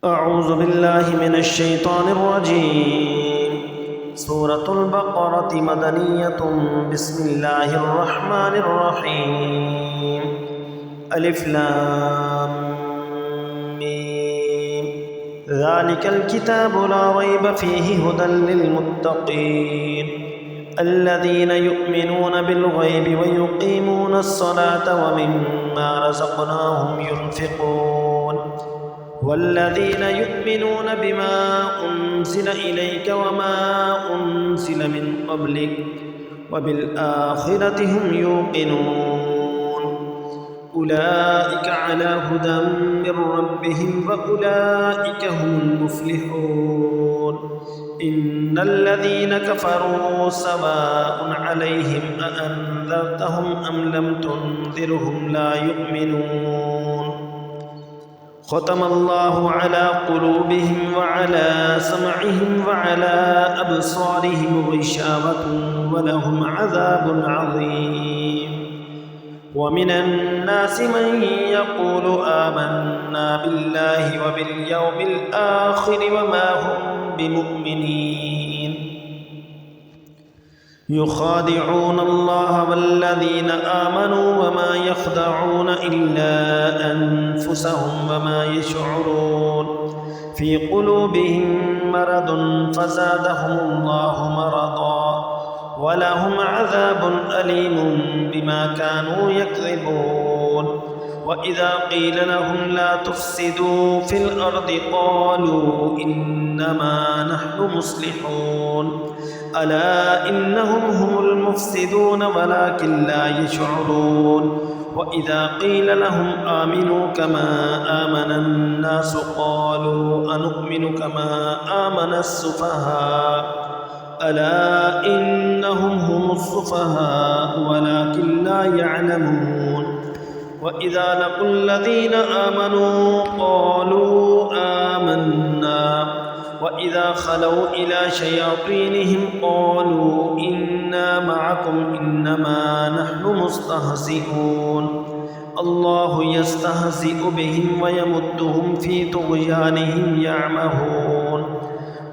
أعوذ بالله من الشيطان الرجيم. سورة البقرة مدنية. بسم الله الرحمن الرحيم. ألف لام ميم. ذلك الكتاب لا ريب فيه هدى للمتقين الذين يؤمنون بالغيب ويقيمون الصلاة ومما رزقناهم ينفقون والذين يؤمنون بما أنزل إليك وما أنزل من قبلك وبالآخرة هم يوقنون أولئك على هدى من ربهم وأولئك هم المفلحون. إن الذين كفروا سواء عليهم أأنذرتهم أم لم تنذرهم لا يؤمنون. ختم الله على قلوبهم وعلى سمعهم وعلى أبصارهم غشاوة ولهم عذاب عظيم. ومن الناس من يقول آمنا بالله وباليوم الآخر وما هم بمؤمنين يخادعون الله والذين آمنوا وما يخدعون إلا أنفسهم وما يشعرون. في قلوبهم مرض فزادهم الله مرضا ولهم عذاب أليم بما كانوا يكذبون. وإذا قيل لهم لا تفسدوا في الأرض قالوا إنما نحن مصلحون ألا إنهم هم المفسدون ولكن لا يشعرون. وإذا قيل لهم آمنوا كما آمن الناس قالوا أنؤمن كما آمن السفهاء ألا إنهم هم السفهاء ولكن لا يعلمون. وإذا لقوا الذين آمنوا قالوا آمنا وإذا خلوا إلى شياطينهم قالوا إنا معكم إنما نحن مستهزئون. الله يستهزئ بهم ويمدهم في طغيانهم يعمهون.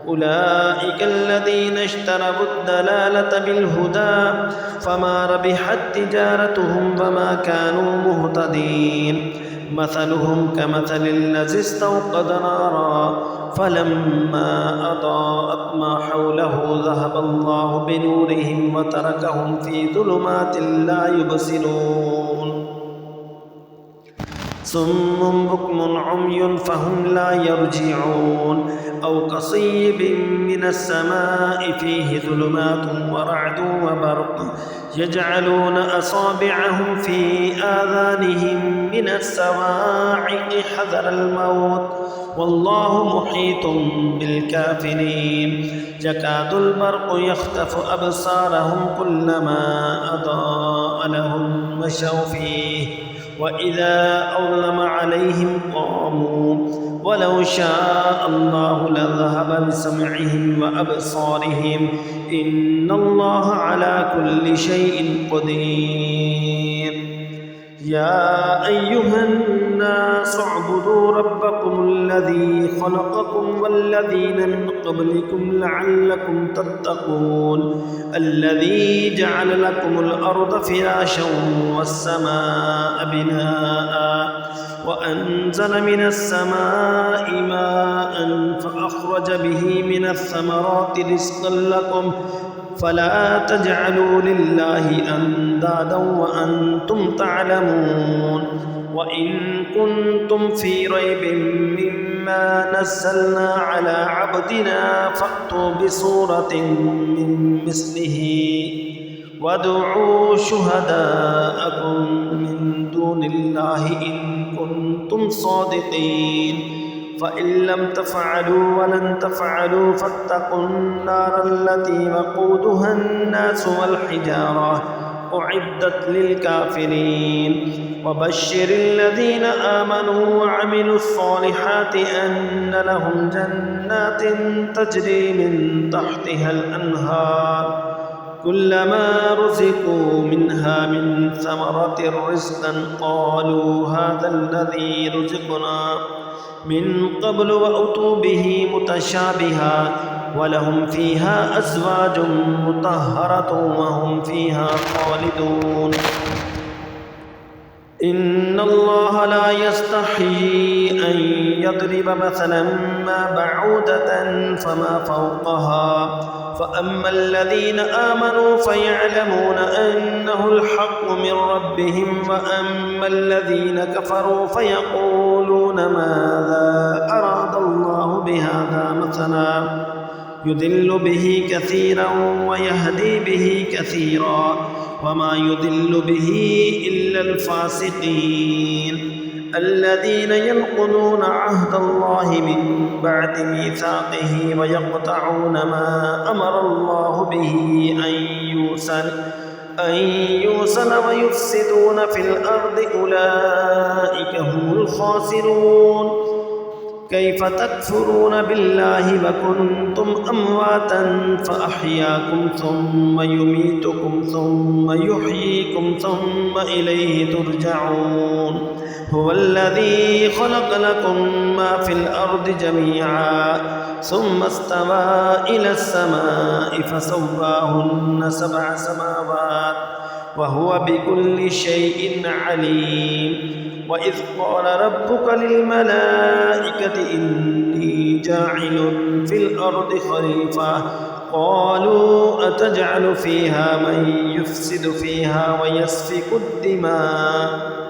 أولئك الذين اشتروا الضلالة بالهدى فما ربحت تجارتهم وما كانوا مهتدين. مثلهم كمثل الذي استوقد نارا فلما أضاءت ما حوله ذهب الله بنورهم وتركهم في ظلمات لا يبصرون. صم بكم عمي فهم لا يرجعون. أو كصيب من السماء فيه ظلمات ورعد وبرق يجعلون أصابعهم في آذانهم من الصواعق حذر الموت والله محيط بالكافرين. يكاد البرق يخطف أبصارهم كلما أضاء لهم مشوا فيه وإذا أظلم عليهم قاموا ولو شاء الله لذهب بسمعهم وأبصارهم إن الله على كل شيء قدير. يا أيها الناس اعبدوا ربكم الذي خلقكم والذين من قبلكم لعلكم تتقون الذي جعل لكم الأرض فراشا والسماء بناء وأنزل من السماء ماء فأخرج به من الثمرات رزقا لكم فلا تجعلوا لله أندادا وأنتم تعلمون. وإن كنتم في ريب مما نزلنا على عبدنا فأتوا بسورة من مثله وادعوا شهداءكم من دون الله إن كنتم صادقين. فإن لم تفعلوا ولن تفعلوا فاتقوا النار التي وقودها الناس والحجارة أعدت للكافرين. وبشر الذين آمنوا وعملوا الصالحات أن لهم جنات تجري من تحتها الأنهار كلما رزقوا منها من ثمرة رزقا قالوا هذا الذي رزقنا من قبل وأتوا به متشابها ولهم فيها أزواج مطهرة وهم فيها خالدون إن الله لا يستحيي أن يضرب مثلا ما بعودة فما فوقها فأما الذين آمنوا فيعلمون أنه الحق من ربهم وأما الذين كفروا فيقولون ماذا أراد الله بهذا مثلا يضل به كثيرا ويهدي به كثيرا وما يضل به إلا الفاسقين الذين ينقضون عهد الله من بعد ميثاقه ويقطعون ما أمر الله به أن يوصل ويفسدون في الأرض أولئك هم الخاسرون كيف تكفرون بالله وكنتم أمواتا فأحياكم ثم يميتكم ثم يحييكم ثم إليه ترجعون هو الذي خلق لكم ما في الأرض جميعا ثم استوى إلى السماء فسواهن 7 سماوات وهو بكل شيء عليم وإذ قال ربك للملائكة إني جاعل في الأرض خليفة قالوا أتجعل فيها من يفسد فيها ويسفك الدماء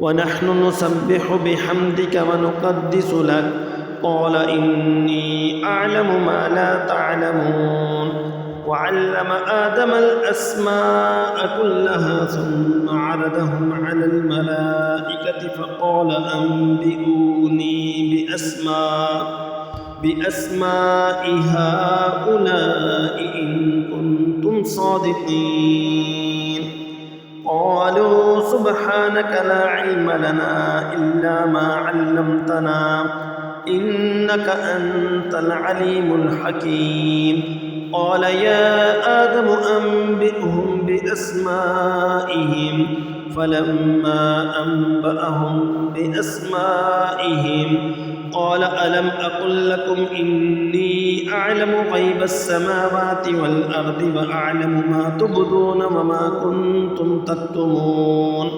ونحن نسبح بحمدك ونقدس لك قال إني أعلم ما لا تعلمون وعلم آدم الأسماء كلها ثم عرضهم على الملائكة فقال أنبئوني بأسماء هؤلاء إن كنتم صادقين قالوا سبحانك لا علم لنا إلا ما علمتنا إنك أنت العليم الحكيم قال يا آدم أنبئهم بأسمائهم فلما أنبأهم بأسمائهم قال ألم أقل لكم إني أعلم غيب السماوات والأرض وأعلم ما تبدون وما كنتم تكتمون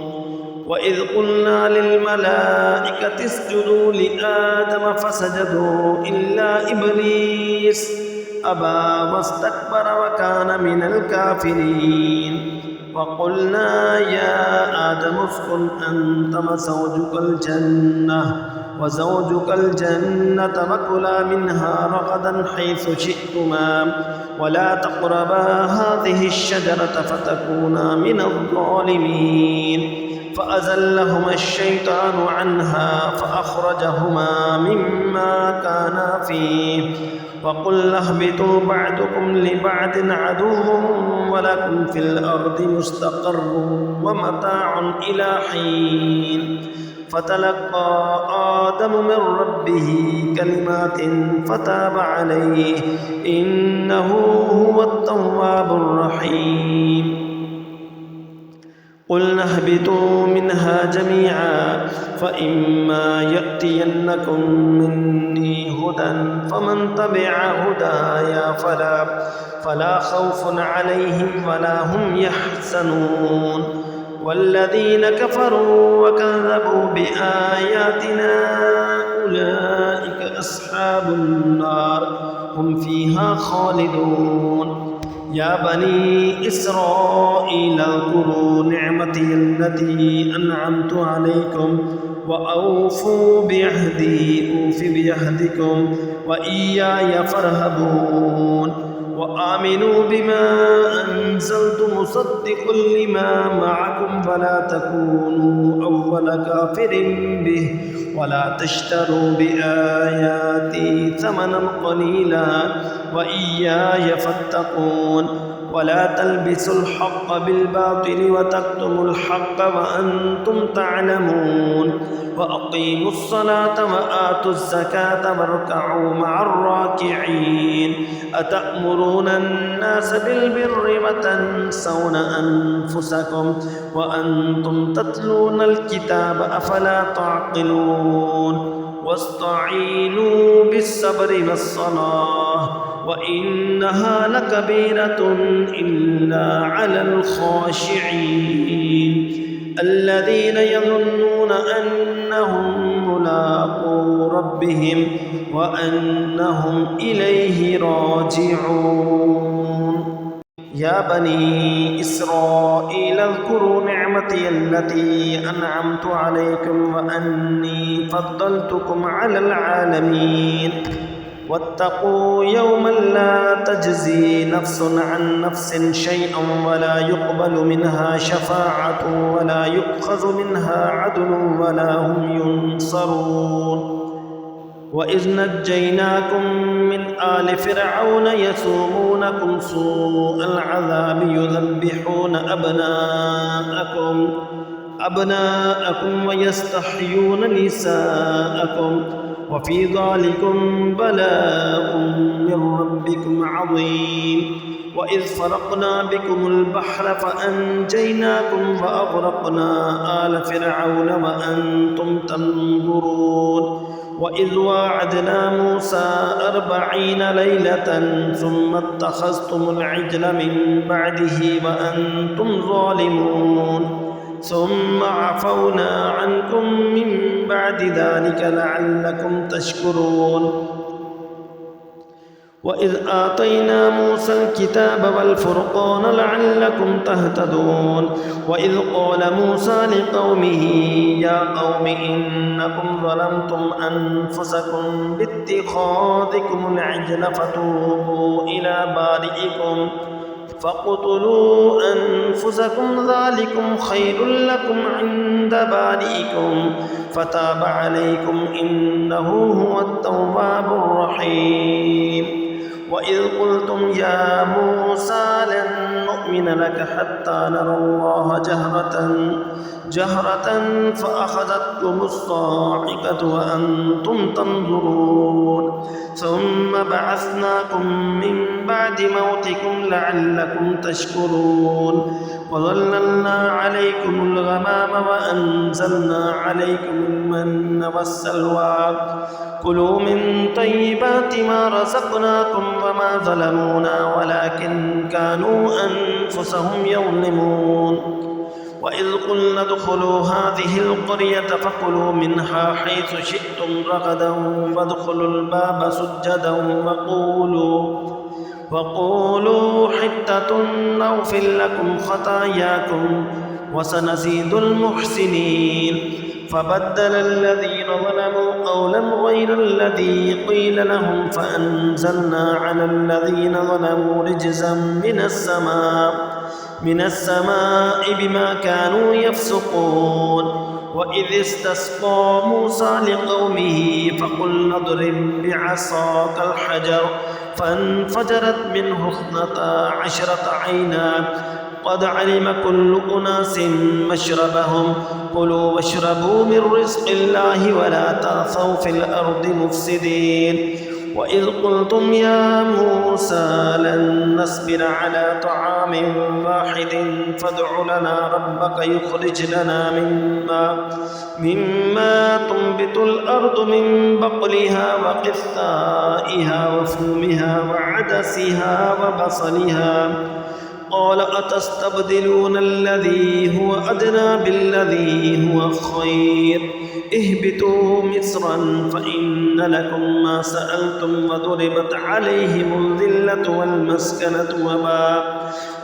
وإذ قلنا للملائكة اسجدوا لآدم فسجدوا إلا إبليس أبى واستكبر وكان من الكافرين وقلنا يا آدم اسكن أنت وزوجك الجنة وكلا منها رغدا حيث شئتما ولا تقربا هذه الشجرة فتكونا من الظالمين فأزلهما الشيطان عنها فأخرجهما مما كانا فيه وقلنا اهبطوا بعضكم لبعض عدو ولكم في الأرض مستقر ومتاع إلى حين فتلقى آدم من ربه كلمات فتاب عليه إنه هو التواب الرحيم قلنا اهبطوا منها جميعا فإما يأتينكم مني هدى فمن تبع هدايا فلا خوف عليهم ولا هم يحزنون والذين كفروا وكذبوا بآياتنا أولئك أصحاب النار هم فيها خالدون يا بني إسرائيل اذكروا نعمتي التي أنعمت عليكم وأوفوا بعهدي أوف بعهدكم وإياي فارهبون وآمنوا بما أنزلت مصدقا لما معكم ولا تكونوا أول كافر به ولا تشتروا بآياتي ثمنا قليلا وإياي فاتقون ولا تلبسوا الحق بالباطل وتكتموا الحق وأنتم تعلمون وأقيموا الصلاة وآتوا الزكاة واركعوا مع الراكعين أتأمرون الناس بالبر وتنسون أنفسكم وأنتم تتلون الكتاب أفلا تعقلون واستعينوا بالصبر والصلاة وإنها لكبيرة إلا على الخاشعين الذين يظنون أنهم ملاقو ربهم وأنهم إليه راجعون يا بني إسرائيل اذكروا نعمتي التي أنعمت عليكم وأني فضلتكم على العالمين واتقوا يوما لا تجزي نفس عن نفس شيئا ولا يقبل منها شفاعة ولا يؤخذ منها عدل ولا هم ينصرون وإذ نجيناكم من آل فرعون يسومونكم سوء العذاب يذبحون أبناءكم ويستحيون نساءكم وفي ذلكم بلاء من ربكم عظيم وإذ فرقنا بكم البحر فأنجيناكم وأغرقنا آل فرعون وأنتم تنظرون وإذ واعدنا موسى 40 ليلة ثم اتخذتم العجل من بعده وأنتم ظالمون ثم عفونا عنكم من بعد ذلك لعلكم تشكرون وإذ آتينا موسى الكتاب والفرقان لعلكم تهتدون وإذ قال موسى لقومه يا قوم إنكم ظلمتم أنفسكم باتخاذكم العجل فتوبوا إلى بارئكم فاقتلوا أنفسكم ذلكم خير لكم عند بارئكم فتاب عليكم إنه هو التواب الرحيم وإذ قلتم يا موسى لن نؤمن لك حتى نرى الله جهرة فأخذتكم الصاعقة وأنتم تنظرون ثم بعثناكم من بعد موتكم لعلكم تشكرون وظللنا عليكم الغمام وأنزلنا عليكم المن والسلوى كلوا من طيبات ما رزقناكم وما ظلمونا ولكن كانوا أنفسهم يظلمون وإذ قلنا ادخلوا هذه القرية فكلوا منها حيث شئتم رغدا وادخلوا الباب سجدا وقولوا حتة نغفر لكم خطاياكم وسنزيد المحسنين فبدل الذين ظلموا قولا غير الذي قيل لهم فأنزلنا على الذين ظلموا رجزا من السماء بما كانوا يفسقون وإذ استسقى موسى لقومه فقلنا اضرب بعصاك الحجر فانفجرت منه 12 عينا قد علم كل أناس مشربهم كلوا واشربوا من رزق الله ولا تعثوا في الأرض مفسدين وإذ قلتم يا موسى لن نصبر على طعام واحد فادع لنا ربك يخرج لنا مما تنبت الأرض من بقلها وقثائها وفومها وعدسها وبصلها قال أتستبدلون الذي هو أدنى بالذي هو خير اهبطوا مصرا فإن لكم ما سألتم وضربت عليهم الذلة والمسكنة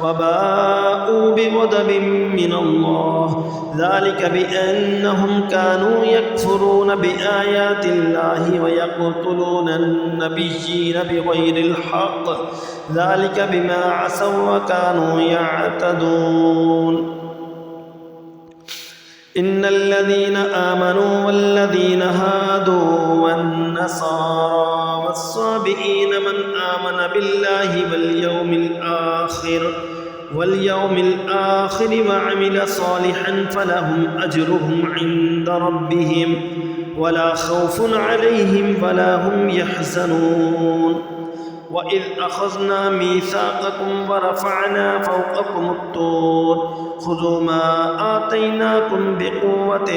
وباءوا بغضب من الله ذلك بأنهم كانوا يكفرون بآيات الله ويقتلون النبيين بغير الحق ذلك بما عصوا وكانوا يعتدون إن الذين آمنوا والذين هادوا والنصارى الصابئين من آمن بالله واليوم الآخر وعمل صالحا فلهم أجرهم عند ربهم ولا خوف عليهم ولا هم يحزنون وإذ أخذنا ميثاقكم ورفعنا فوقكم الطور خذوا ما آتيناكم بقوة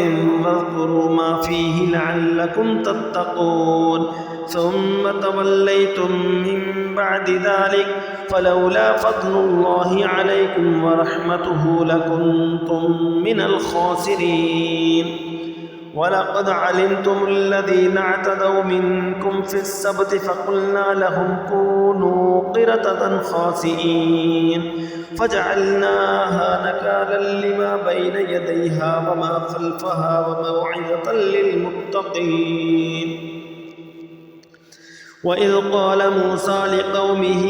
واذكروا ما فيه لعلكم تتقون ثم توليتم من بعد ذلك فلولا فضل الله عليكم ورحمته لكنتم من الخاسرين ولقد علمتم الذين اعتدوا منكم في السبت فقلنا لهم كونوا قردة خاسئين فجعلناها نكالا لما بين يديها وما خلفها وموعظة للمتقين وإذ قال موسى لقومه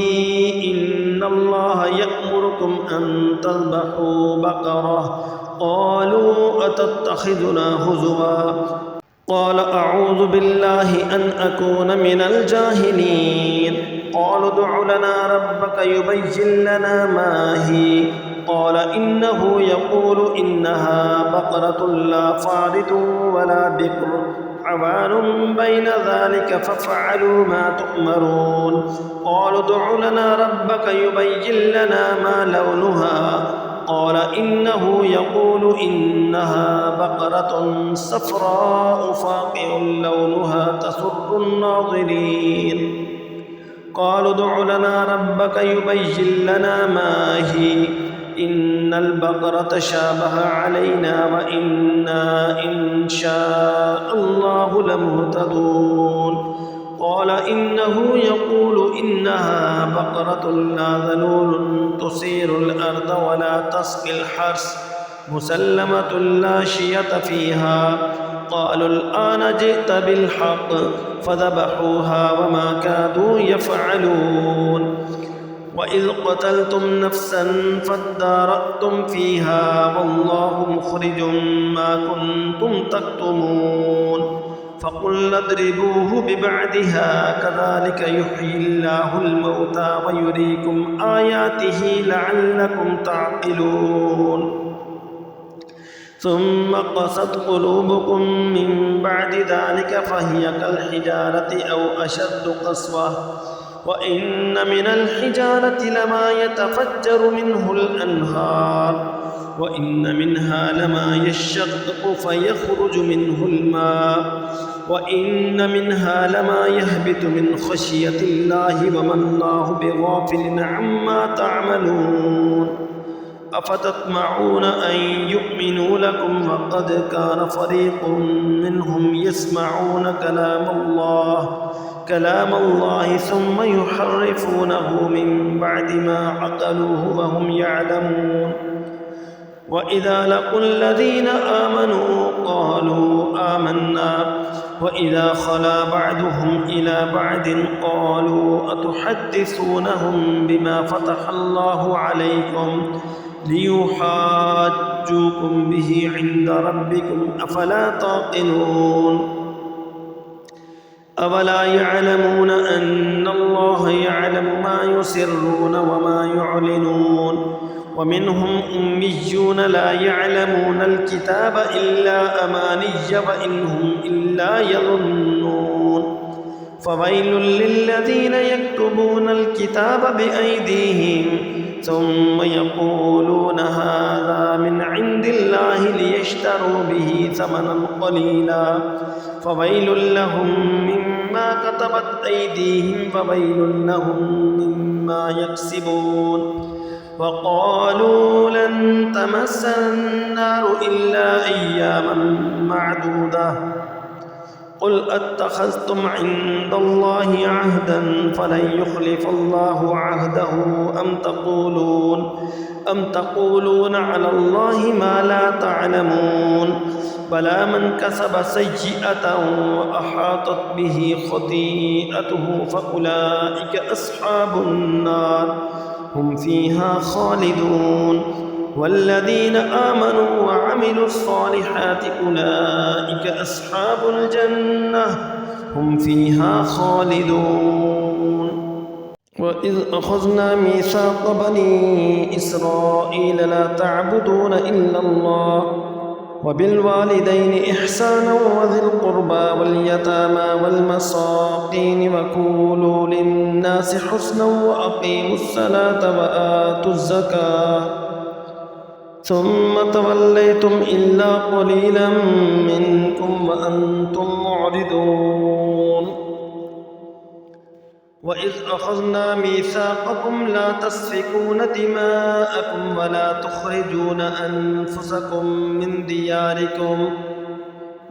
إن الله يأمركم أن تذبحوا بقرة قالوا أتتخذنا هزوا قال أعوذ بالله أن أكون من الجاهلين قالوا ادع لنا ربك يبين لنا ما هي قال إنه يقول إنها بقرة لا فارض ولا بكر عوان بين ذلك فافعلوا ما تؤمرون قالوا ادع لنا ربك يبين لنا ما لونها قال إنه يقول إنها بقرة صفراء فاقع لونها تسر الناظرين قالوا ادع لنا ربك يبين لنا ما هي إن البقرة شابه علينا وإنا إن شاء الله لمهتدون قال إنه يقول إنها بقرة لا ذلول تثير الأرض ولا تسقي الحرث مسلمة لا شية فيها قالوا الآن جئت بالحق فذبحوها وما كادوا يفعلون وإذ قتلتم نفسا فادارأتم فيها والله مخرج ما كنتم تكتمون فقلنا اضربوه ببعدها كذلك يحيي الله الموتى ويريكم آياته لعلكم تعقلون ثم قست قلوبكم من بعد ذلك فهي كالحجارة أو أشد قسوة وإن من الحجارة لما يتفجر منه الأنهار وإن منها لما يشقق فيخرج منه الماء وإن منها لما يهبط من خشية الله وما الله بغافل عما تعملون أفتطمعون أن يؤمنوا لكم وقد كان فريق منهم يسمعون كلام الله ثم يحرفونه من بعد ما عقلوه وهم يعلمون وإذا لقوا الذين آمنوا قالوا آمنا وإذا خلا بعضهم إلى بعض قالوا أتحدثونهم بما فتح الله عليكم ليحاجوكم به عند ربكم أفلا تعقلون أولا يعلمون أن الله يعلم ما يسرون وما يعلنون ومنهم أميون لا يعلمون الكتاب إلا أماني وإنهم إلا يظنون فويل للذين يكتبون الكتاب بأيديهم ثم يقولون هذا من عند الله ليشتروا به ثمنا قليلا فويل لهم مما كتبت أيديهم وويل لهم مما يكسبون وقالوا لن تمسنا النار إلا أياما معدودة قل أتخذتم عند الله عهدا فلن يخلف الله عهده أم تقولون على الله ما لا تعلمون بلى من كسب سيئة وأحاطت به خطيئته فأولئك أصحاب النار هم فيها خالدون والذين آمنوا وعملوا الصالحات أولئك أصحاب الجنة هم فيها خالدون وإذ أخذنا ميثاق بني إسرائيل لا تعبدون إلا الله وبالوالدين إحسانا وذي القربى واليتامى والمساكين وقولوا للناس حسنا وأقيموا الصلاة وآتوا الزكاة ثم توليتم إلا قليلا منكم وأنتم معرضون وإذ أخذنا ميثاقكم لا تسفكون دماءكم ولا تخرجون أنفسكم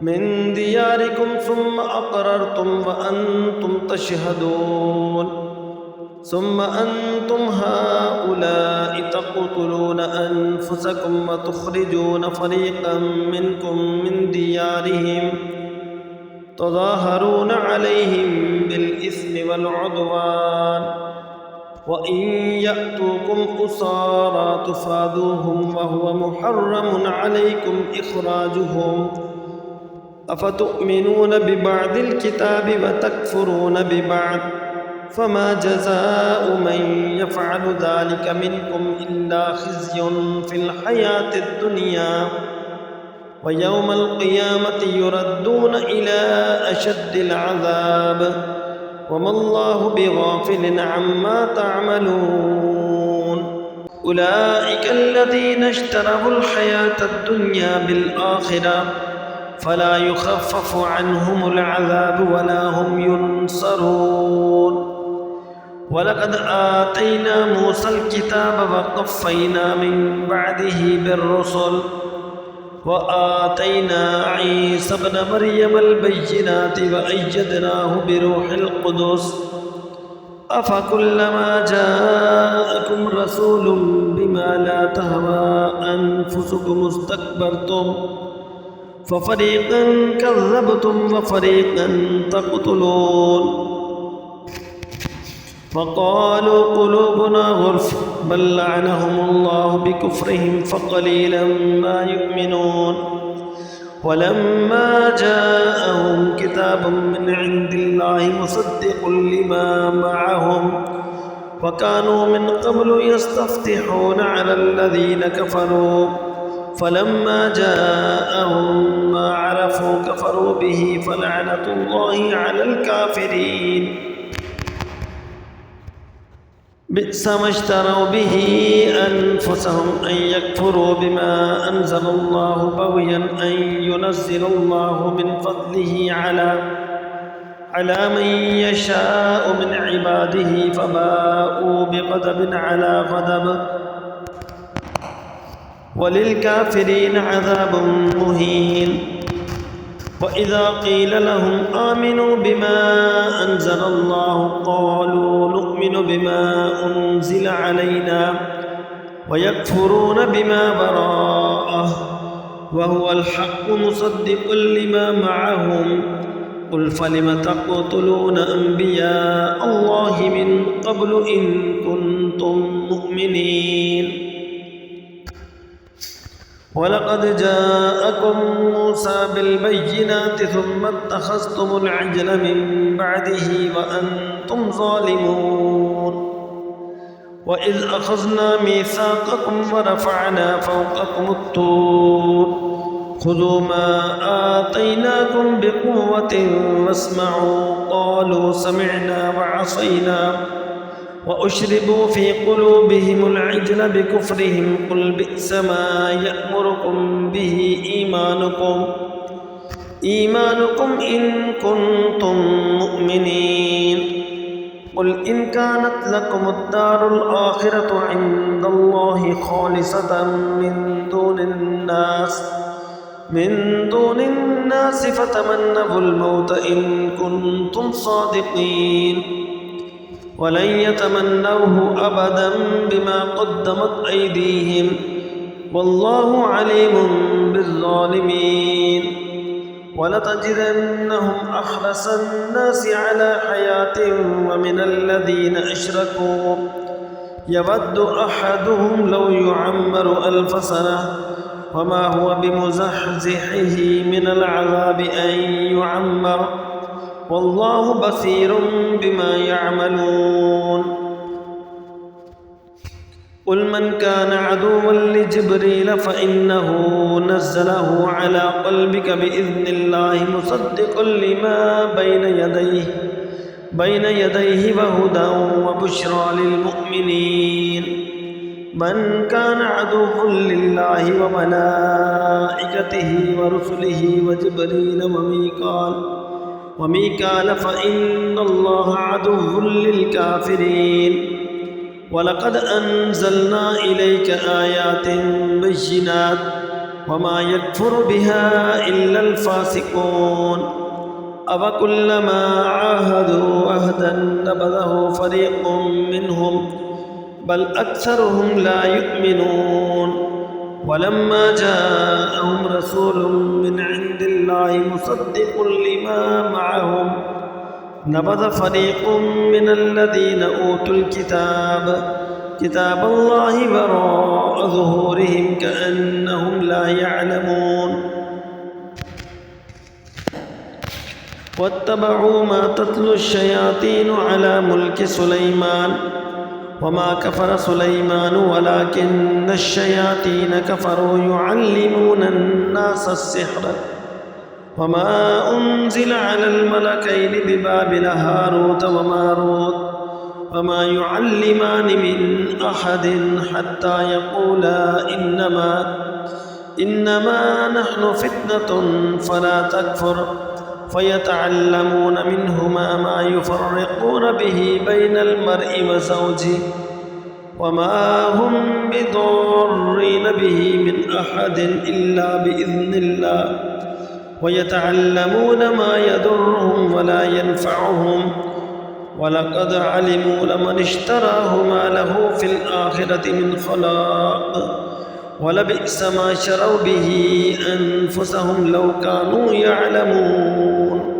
من دياركم ثم أقررتم وأنتم تشهدون ثم أنتم هؤلاء تقتلون أنفسكم وتخرجون فريقا منكم من ديارهم تظاهرون عليهم بالإثم والعدوان وإن يأتوكم أسارى تفادوهم وهو محرم عليكم إخراجهم أفتؤمنون ببعض الكتاب وتكفرون ببعض فما جزاء من يفعل ذلك منكم إلا خزي في الحياة الدنيا ويوم القيامة يردون إلى أشد العذاب وما الله بغافل عما تعملون أولئك الذين اشتروا الحياة الدنيا بالآخرة فلا يخفف عنهم العذاب ولا هم ينصرون ولقد آتينا موسى الكتاب وقفينا من بعده بالرسل وآتينا عيسى ابن مريم البينات وأيدناه بروح القدس أفكلما جاءكم رسول بما لا تهوى أنفسكم استكبرتم ففريقا كذبتم وفريقا تقتلون وقالوا قلوبنا غلف بل لعنهم الله بكفرهم فقليلا ما يؤمنون ولما جاءهم كتاب من عند الله مصدق لما معهم وكانوا من قبل يستفتحون على الذين كفروا فلما جاءهم ما عرفوا كفروا به فلعنة الله على الكافرين بئس ما اشتروا به أنفسهم أن يكفروا بما أنزل الله بغيا أن ينزل الله من فضله على من يشاء من عباده فباءوا بغضب على غضب وللكافرين عذاب مهين وإذا قيل لهم آمنوا بما أنزل الله قالوا نؤمن بما أنزل علينا ويكفرون بما براءه وهو الحق مصدقا لما معهم قل فلم تقتلون أنبياء الله من قبل إن كنتم مؤمنين ولقد جاءكم موسى بالبينات ثم اتخذتم العجل من بعده وأنتم ظالمون وإذ أخذنا ميثاقكم ورفعنا فوقكم الطور خذوا ما آتيناكم بقوة واسمعوا قالوا سمعنا وعصينا وأشربوا في قلوبهم العجل بكفرهم قل بئس ما يأمركم به إيمانكم إن كنتم مؤمنين قل إن كانت لكم الدار الآخرة عند الله خالصة من دون الناس فتمنوا الموت إن كنتم صادقين ولن يتمنوه أبدا بما قدمت أيديهم والله عليم بالظالمين ولتجدنهم أحرص الناس على حياة ومن الذين أشركوا يود أحدهم لو يعمر 1000 سنة وما هو بمزحزحه من العذاب أن يعمر والله بصير بما يعملون قل من كان عدوا لجبريل فإنه نزله على قلبك بإذن الله مصدقا لما بين يديه وهدى وبشرى للمؤمنين من كان عدوا لله وملائكته ورسله وجبريل وميكال فإن الله عدو للكافرين ولقد أنزلنا إليك آيات بينات وما يكفر بها إلا الفاسقون أفكلما عاهدوا عهدا نبذه فريق منهم بل أكثرهم لا يؤمنون ولما جاءهم رسول من عند الله مصدق لما معهم نبذ فريق من الذين أوتوا كتاب الله وراء ظهورهم كأنهم لا يعلمون واتبعوا ما تتلو الشياطين على ملك سليمان وما كفر سليمان ولكن الشياطين كفروا يعلمون الناس السحر وما أنزل على الملكين ببابل هاروت وماروت وما يعلمان من أحد حتى يقولا إنما نحن فتنة فلا تكفر فيتعلمون منهما ما يفرقون به بين المرء وزوجه وما هم بضارين به من أحد إلا بإذن الله ويتعلمون ما يضرهم ولا ينفعهم ولقد علموا لمن اشتراه ما له في الآخرة من خلاق ولبئس ما شروا به أنفسهم لو كانوا يعلمون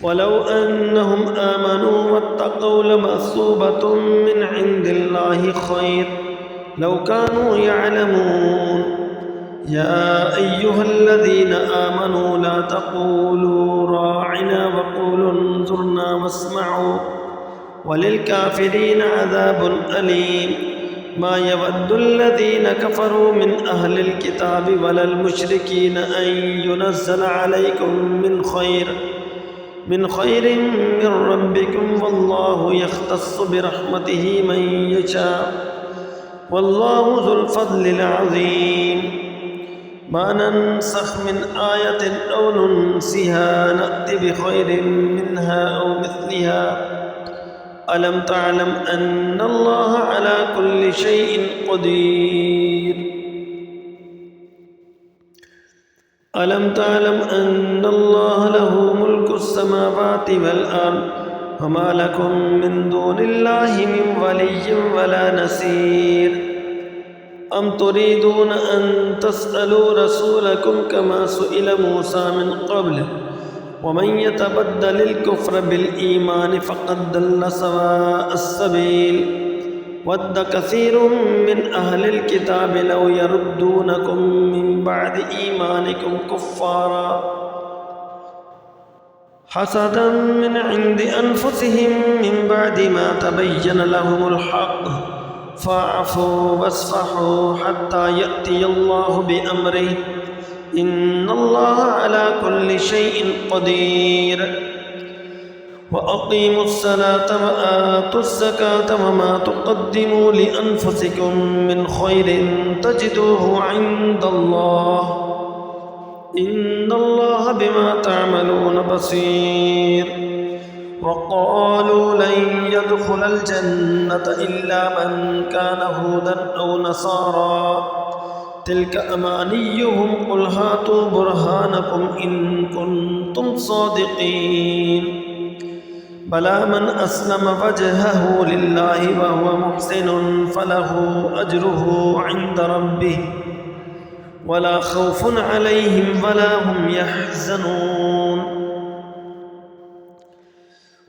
ولو أنهم آمنوا واتقوا لمثوبة من عند الله خير لو كانوا يعلمون يا أيها الذين آمنوا لا تقولوا راعنا وقولوا انظرنا واسمعوا وللكافرين عذاب أليم ما يود الذين كفروا من أهل الكتاب ولا المشركين أن ينزل عليكم من خير من ربكم والله يختص برحمته من يشاء والله ذو الفضل العظيم ما ننسخ من آية أو ننسها نأتي بخير منها أو مثلها ألم تعلم أن الله على كل شيء قدير ألم تعلم أن الله له ملك السماوات والأرض وما لكم من دون الله من ولي ولا نصير أم تريدون أن تسألوا رسولكم كما سئل موسى من قبل ومن يتبدل الكفر بالإيمان فقد ضل سواء السبيل ود كثير من أهل الكتاب لو يردونكم من بعد إيمانكم كفارا حسدا من عند أنفسهم من بعد ما تبين لهم الحق فاعفوا واصفحوا حتى يأتي الله بأمره إن الله على كل شيء قدير وأقيموا الصلاة وآتوا الزكاة وما تقدموا لأنفسكم من خير تجدوه عند الله إن الله بما تعملون بصير وقالوا لن يدخل الجنة إلا من كان هودا أو نصارى تلك أمانيهم قل هاتوا برهانكم إن كنتم صادقين بلى من أسلم وجهه لله وهو محسن فله أجره عند ربه ولا خوف عليهم ولا هم يحزنون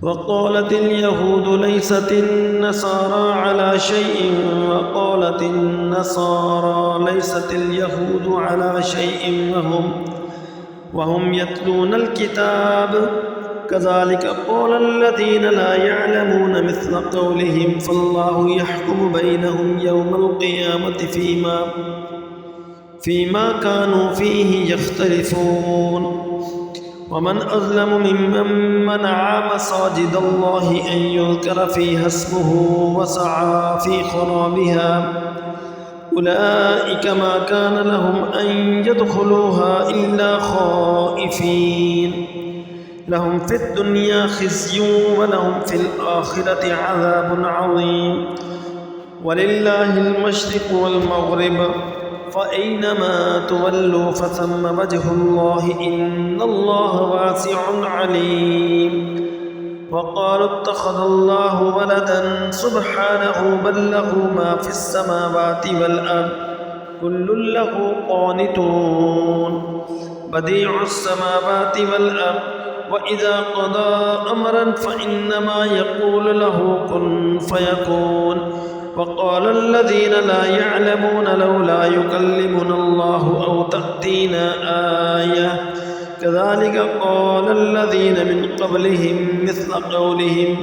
وقالت اليهود ليست النصارى على شيء وقالت النصارى ليست اليهود على شيء وهم يتلون الكتاب كذلك قال الذين لا يعلمون مثل قولهم فالله يحكم بينهم يوم القيامة فيما كانوا فيه يختلفون ومن أظلم ممن منع مساجد الله أن يذكر فيها اسمه وسعى في خرابها أولئك ما كان لهم أن يدخلوها إلا خائفين لهم في الدنيا خزي ولهم في الآخرة عذاب عظيم ولله المشرق والمغرب فأينما تولوا فثم وجه الله إن الله واسع عليم وقالوا اتخذ الله ولدا سبحانه بل له ما في السماوات والأرض كل له قانتون بديع السماوات والأرض وإذا قضى أمرا فإنما يقول له كن فيكون وقال الذين لا يعلمون لولا يكلمنا الله أو تأتينا آية كذلك قال الذين من قبلهم مثل قولهم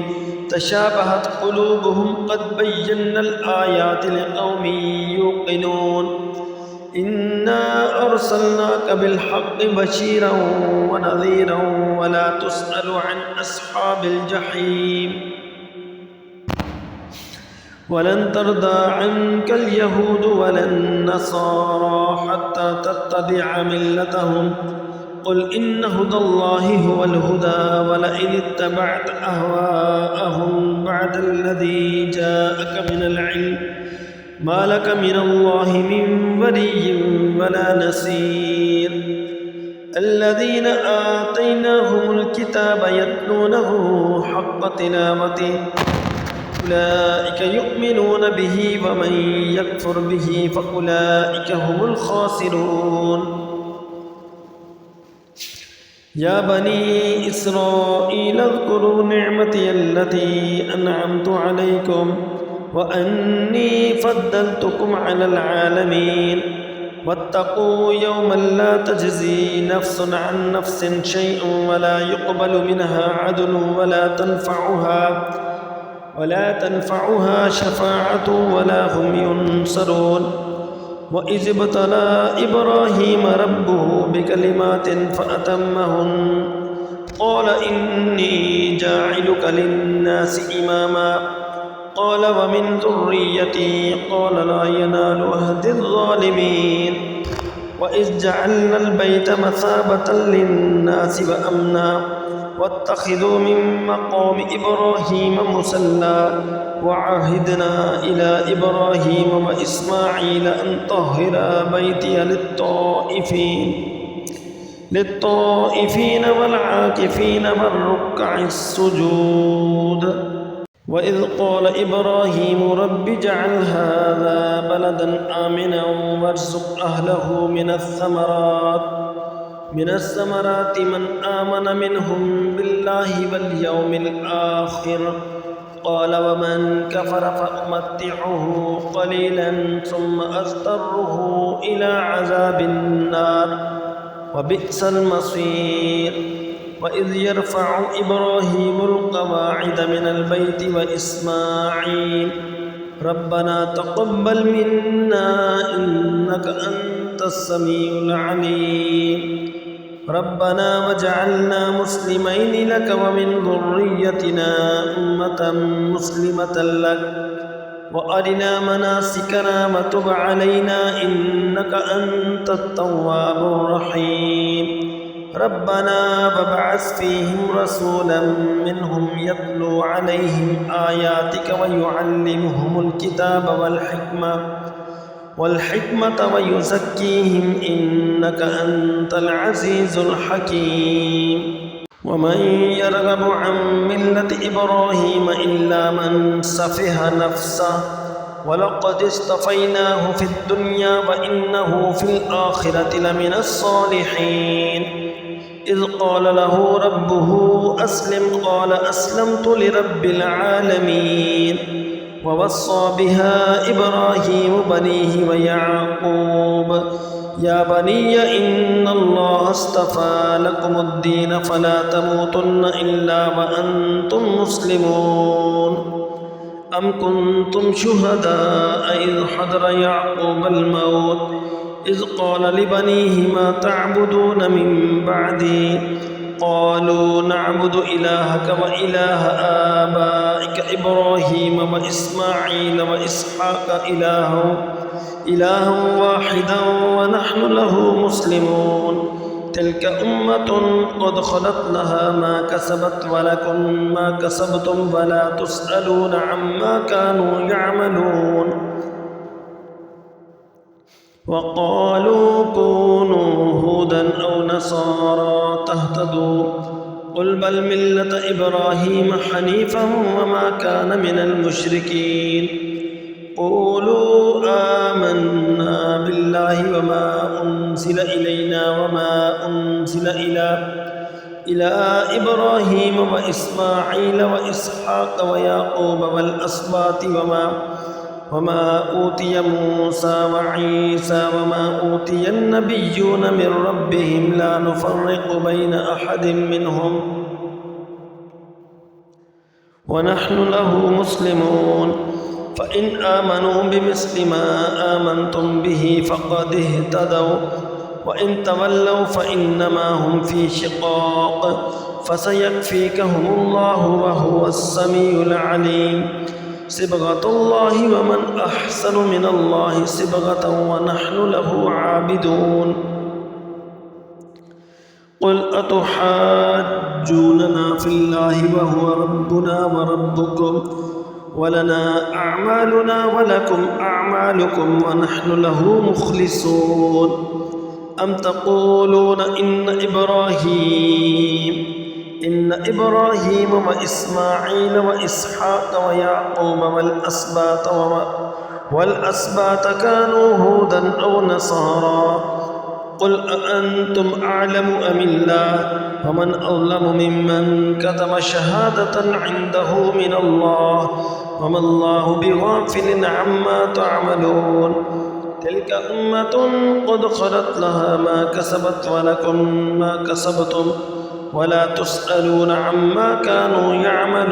تشابهت قلوبهم قد بينا الآيات لقوم يوقنون إنا أرسلناك بالحق بشيرا ونذيرا ولا تسأل عن أصحاب الجحيم ولن ترضى عنك اليهود ولا النصارى حتى تتبع ملتهم قل إن هدى الله هو الهدى ولئن اتبعت أهواءهم بعد الذي جاءك من العلم ما لك من الله من ولي ولا نصير الذين آتيناهم الكتاب يتلونه حق تلاوته أولئك يؤمنون به ومن يكفر به فأولئك هم الخاسرون يا بني إسرائيل اذكروا نعمتي التي أنعمت عليكم وأني فضلتكم على العالمين واتقوا يوما لا تجزي نفس عن نفس شيء ولا يقبل منها عدل ولا تنفعها شفاعة ولا هم ينصرون وإذ ابتلى إبراهيم ربه بكلمات فأتمهن قال إني جاعلك للناس إماما قال ومن ذريتي قال لا ينال عهد الظالمين وإذ جعلنا البيت مثابة للناس وأمنا واتخذوا من مقام إبراهيم مصلى وعهدنا إلى إبراهيم وإسماعيل أن طهرا بيتي للطائفين والعاكفين والركع السجود وإذ قال إبراهيم رب اجعل هذا بلدا آمنا وارزق أهله من الثمرات من آمن منهم بالله واليوم الآخر قال ومن كفر فأمتعه قليلا ثم أضطره إلى عذاب النار وبئس المصير وإذ يرفع إبراهيم القواعد من البيت وإسماعيل ربنا تقبل منا إنك أنت السميع العليم ربنا واجعلنا مسلمين لك ومن ذريتنا أمة مسلمة لك وأرنا مناسكنا وتب علينا إنك أنت التواب الرحيم ربنا وابعث فيهم رسولا منهم يتلو عليهم آياتك ويعلمهم الكتاب والحكمة ويزكيهم إنك أنت العزيز الحكيم ومن يرغب عن ملة إبراهيم إلا من سفه نفسه ولقد اصطفيناه في الدنيا وإنه في الآخرة لمن الصالحين إذ قال له ربه أسلم قال أسلمت لرب العالمين ووصى بها إبراهيم بنيه ويعقوب या बनिय इन्नल्लाह अस्तफ़ा लकुमुद्दीन फला तमूतुन्न इल्ला व अंतुम मुस्लिमून। अम कुन्तुम शुहदाअ इज़ हदर याक़ूबल मौत इज़ क़ाल लिबनीहि मा तअबुदून मिन बअदी क़ालू नअबुदु इलाहक व इलाह आबाइक इब्राहीम व इस्माईल व इसहाक़ इलाहन वाहिदन व नहनु लहु मुस्लिमून। तिल्क उम्मतुन क़द ख़लत लहा मा कसबत व लकुम मा कसबतुम व ला तुस्अलून अम्मा कानू यअमलून। वक़ालू कूनू हूदन औ नसारा तहतदू क़ुल बल मिल्लत इब्राहीम हनीफ़न व मा कान मिनल मुशरिकीन। क़ूलू आमन्ना बिल्लाहि व मा उन्ज़िल इलैना व मा उन्ज़िल इला इब्राहीम व इस्माईल व इसहाक़ व याक़ूब वल अस्बाति व मा ऊतिय मूसा व ईसा व मा ऊतियन नबिय्यून मिन रब्बिहिम ला नुफ़र्रिक़ु बैन अहदिम मिनहुम व नहनु लहु मुस्लिमून। फ़इन आमनू बिमिस्लि मा आमनतुम बिही फ़क़द इह्तदव व इन तवल्लव फ़इन्नमा हुम फ़ी शिक़ाक़ फ़सयक्फ़ीकहुमुल्लाहु व हुवस समीउल अलीम। सिबग़तुल्लाहि व मन अहसनु मिनल्लाहि सिबग़तन व नहनु लहु आबिदून। क़ुल अतुहाज्जूनना फ़िल्लाहि व हुव रब्बुना व रब्बुकुम व लना अअमालुना व लकुम अअमालुकुम व नहनु लहु मुख़लिसून। अम तक़ूलून इन्न इब्राहीम व इस्माईल व इसहाक़ व याक़ूब वल अस्बात कानू हूदन औ नसारा क़ुल अअंतुम अअलमु अमिल्लाह वमन अज़लमु मिम्मन कतम शहादतन इंदहु मिनल्लाह वमल्लाहु बिग़ाफ़िलिन अम्मा तअमलून। तिल्क उम्मतुन क़द ख़लत लहा मा कसबत व लकुम मा कसबतुम व ला तुस्अलून अम्मा कानू यअमलून।